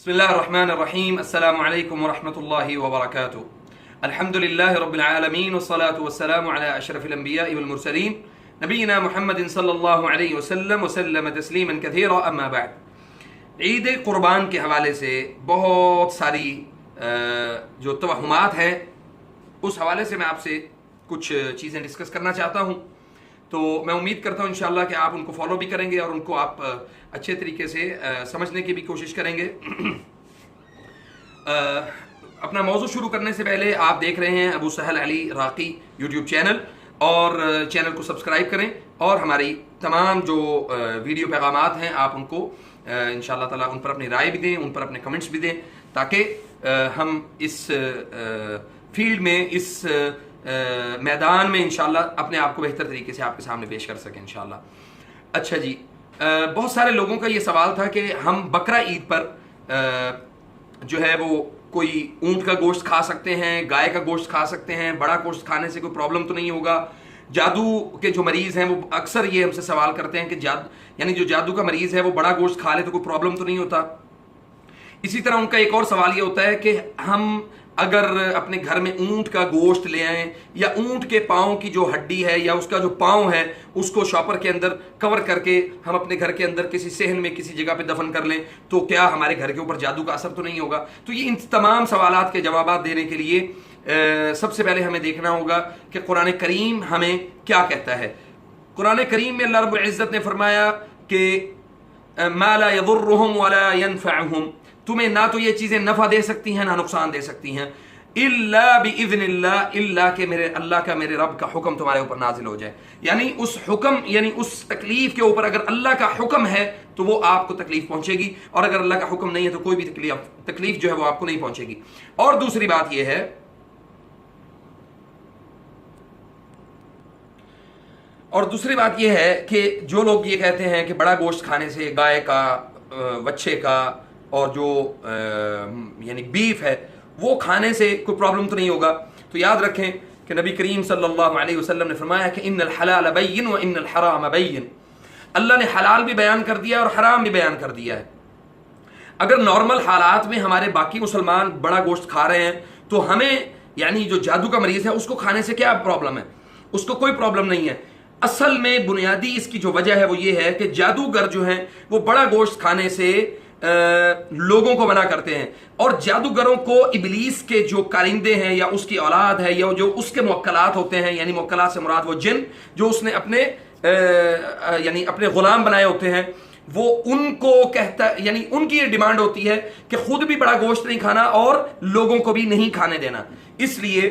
बिस्मिल्लाहिर्रहमानिर्रहीम। अस्सलामु अलैकुम वरहमतुल्लाहि वबरकातुहू। अल्हम्दुलिल्लाहि रब्बिल आलमीन वस्सलातु वस्सलामु अला अशरफिल अंबियाइ वल मुरसलीन नबीना मुहम्मदिन सल्लल्लाहु अलैहि वसल्लम वसल्लम तस्लीमन कसीरा। अम्मा बाद, ईद कुर्बान के हवाले से बहुत सारी जो तवहुमात हैं, उस हवाले से मैं आपसे कुछ चीज़ें डिस्कस करना चाहता हूँ। तो मैं उम्मीद करता हूँ इंशाअल्लाह कि आप उनको फॉलो भी करेंगे और उनको आप अच्छे तरीके से समझने की भी कोशिश करेंगे। अपना मौजू शुरू करने से पहले आप देख रहे हैं अबू सहल अली राकी यूट्यूब चैनल, और चैनल को सब्सक्राइब करें और हमारी तमाम जो वीडियो पैगामात हैं आप उनको इंशाअल्लाह ताला उन पर अपनी राय भी दें, उन पर अपने कमेंट्स भी दें, ताकि हम इस फील्ड में, इस मैदान में इंशाअल्लाह अपने आप को बेहतर तरीके से आपके सामने पेश कर सकें इंशाअल्लाह। अच्छा जी, बहुत सारे लोगों का ये सवाल था कि हम बकरा ईद पर जो है वो कोई ऊंट का गोश्त खा सकते हैं, गाय का गोश्त खा सकते हैं, बड़ा गोश्त खाने से कोई प्रॉब्लम तो नहीं होगा। जादू के जो मरीज़ हैं वो अक्सर ये हमसे सवाल करते हैं कि यानी जो जादू का मरीज़ है वो बड़ा गोश्त खा ले तो कोई प्रॉब्लम तो नहीं होता। इसी तरह उनका एक और सवाल ये होता है कि हम अगर अपने घर में ऊंट का गोश्त ले आएं, या ऊंट के पाँव की जो हड्डी है या उसका जो पाँव है उसको शॉपर के अंदर कवर करके हम अपने घर के अंदर किसी सेहन में किसी जगह पे दफन कर लें, तो क्या हमारे घर के ऊपर जादू का असर तो नहीं होगा? तो ये इन तमाम सवालात के जवाब देने के लिए सबसे पहले हमें देखना होगा कि कुरान करीम हमें क्या कहता है। कुरान करीम में अल्लाह रब्बुल इज़्ज़त ने फरमाया कि मा ला यदुर्रुहुम वला यनफअहुम, तुम्हें ना तो ये चीज़ें नफ़ा दे सकती हैं ना नुकसान दे सकती हैं, इल्ला बिइज़्निल्लाह, इल्ला के मेरे अल्लाह का, मेरे रब का हुक्म तुम्हारे ऊपर नाजिल हो जाए। यानी उस हुक्म, यानी उस तकलीफ के ऊपर अगर अल्लाह का हुक्म है तो वो आपको तकलीफ पहुंचेगी, और अगर अल्लाह का हुक्म नहीं है तो कोई भी तकलीफ जो है वो आपको नहीं पहुंचेगी। और दूसरी बात ये है, कि जो लोग ये कहते हैं कि बड़ा गोश्त खाने से, गाय का, बच्चे का और जो यानी बीफ है वो खाने से कोई प्रॉब्लम तो नहीं होगा, तो याद रखें कि नबी करीम सल्लल्लाहु अलैहि वसल्लम ने फरमाया कि इन्नल हलाल बय्यिन व इन्नल हराम बय्यिन। अल्लाह ने हलाल भी बयान कर दिया और हराम भी बयान कर दिया है। अगर नॉर्मल हालात में हमारे बाकी मुसलमान बड़ा गोश्त खा रहे हैं तो हमें, यानी जो जादू का मरीज है उसको खाने से क्या प्रॉब्लम है? उसको कोई प्रॉब्लम नहीं है। असल में बुनियादी इसकी जो वजह है वो ये है कि जादूगर जो हैं वो बड़ा गोश्त खाने से लोगों को मना करते हैं, और जादूगरों को इबलीस के जो कारिंदे हैं या उसकी औलाद है या जो उसके मुवक्कलात होते हैं, यानी मुवक्कलात से मुराद वो जिन जो उसने अपने यानी अपने गुलाम बनाए होते हैं, वो उनको कहता, यानी उनकी ये डिमांड होती है कि खुद भी बड़ा गोश्त नहीं खाना और लोगों को भी नहीं खाने देना। इसलिए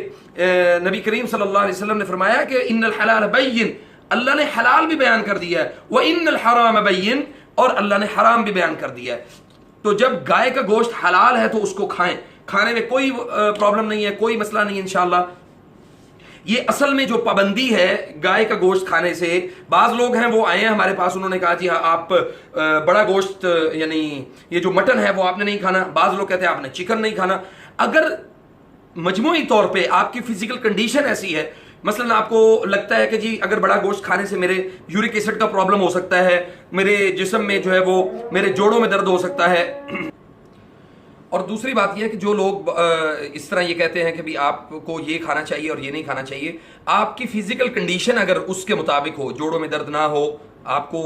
नबी करीम सल्लल्लाहु अलैहि वसल्लम ने फरमाया कि इन्नल हलाल बय्यिन, अल्लाह ने हलाल भी बयान कर दिया है, व इन्नल हराम बय्यिन, और अल्लाह ने हराम भी बयान कर दिया है। तो जब गाय का गोश्त हलाल है तो उसको खाएं, खाने में कोई प्रॉब्लम नहीं है, कोई मसला नहीं है इंशाअल्लाह। ये असल में जो पाबंदी है गाय का गोश्त खाने से, बाज़ लोग हैं वो आए हैं हमारे पास, उन्होंने कहा जी हाँ आप बड़ा गोश्त, यानी ये जो मटन है वो आपने नहीं खाना, बाज़ लोग कहते हैं आपने चिकन नहीं खाना। अगर मजमूई तौर पे आपकी फिजिकल कंडीशन ऐसी है, मसलन आपको लगता है कि जी अगर बड़ा गोश्त खाने से मेरे यूरिक एसिड का प्रॉब्लम हो सकता है, मेरे जिस्म में जो है वो मेरे जोड़ों में दर्द हो सकता है। और दूसरी बात यह है कि जो लोग इस तरह ये कहते हैं कि भी आपको ये खाना चाहिए और ये नहीं खाना चाहिए, आपकी फिजिकल कंडीशन अगर उसके मुताबिक हो, जोड़ों में दर्द ना हो, आपको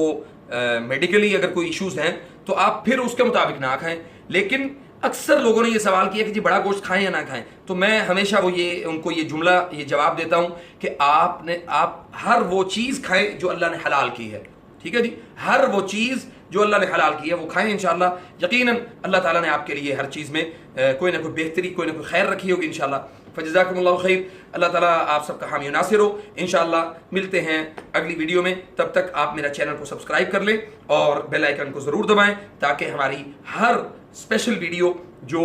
मेडिकली अगर कोई इश्यूज हैं तो आप फिर उसके मुताबिक ना खाएं। लेकिन अक्सर लोगों ने ये सवाल किया कि जी बड़ा गोश्त खाएं या ना खाएं, तो मैं हमेशा उनको ये जुमला, ये जवाब देता हूं कि आप हर वो चीज़ खाएं जो अल्लाह ने हलाल की है। ठीक है जी, हर वो चीज़ जो अल्लाह ने हलाल की है वो खाएं इंशाअल्लाह। यकीनन अल्लाह ताला ने आपके लिए हर चीज़ में कोई ना कोई बेहतरी, कोई ना कोई खैर रखी होगी इंशाअल्लाह। फजज़ाकुमुल्लाहु खैर। अल्लाह ताला आप सबका हामी व नासिर हो। इंशाअल्लाह मिलते हैं अगली वीडियो में, तब तक आप मेरा चैनल को सब्सक्राइब कर लें और बेल आइकन को ज़रूर दबाएं, ताकि हमारी हर स्पेशल वीडियो जो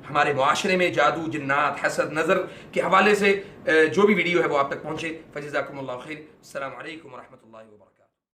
हमारे मुआशरे में जादू, जिन्नात, हसद, नज़र के हवाले से जो भी वीडियो है वो आप तक पहुँचे। फजज़ाकुमुल्लाहु खैर। अस्सलामु अलैकुम व रहमतुल्लाहि व बरकातुहू।